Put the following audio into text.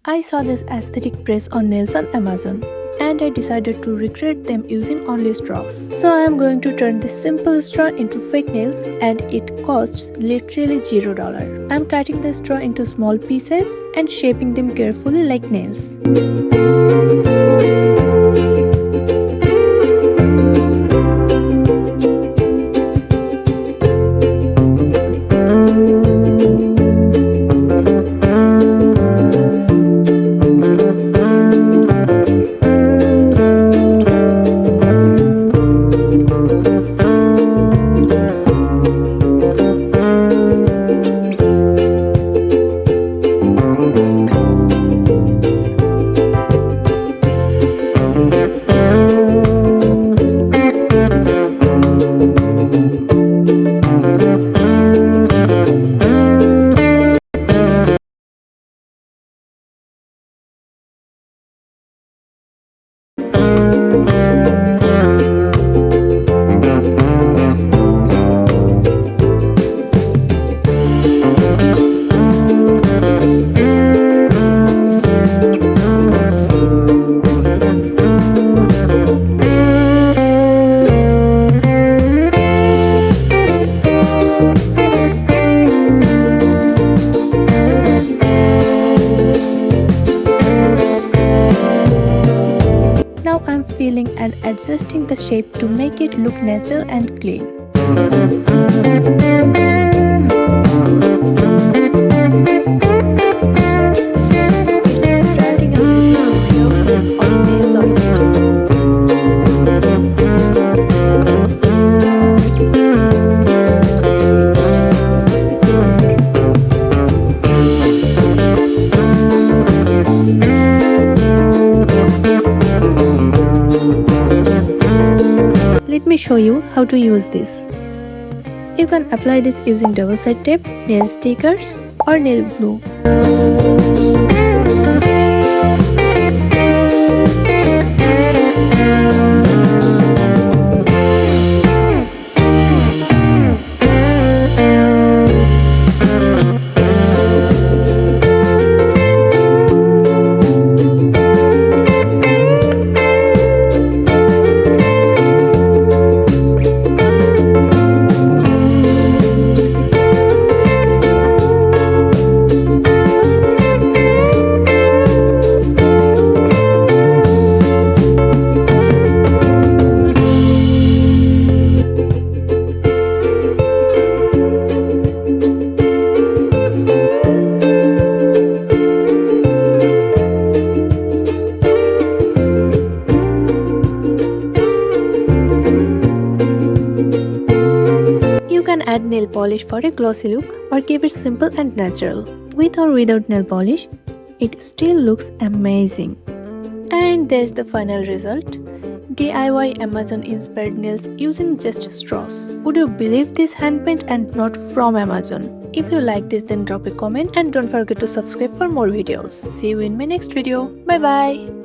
I saw this aesthetic press on nails on Amazon and I decided to recreate them using only straws. So I am going to turn this simple straw into fake nails and it costs literally $0. I am cutting the straw into small pieces and shaping them carefully like nails. I'm filling and adjusting the shape to make it look natural and clean. It's starting a video is always on YouTube. Let me show you how to use this. You can apply this using double-side tape, nail stickers or nail glue. Add nail polish for a glossy look or keep it simple and natural. With or without nail polish, it still looks amazing. And there's the final result. DIY Amazon inspired nails using just straws. Would you believe this handpaint and not from Amazon? If you like this, then drop a comment and don't forget to subscribe for more videos. See you in my next video. Bye bye.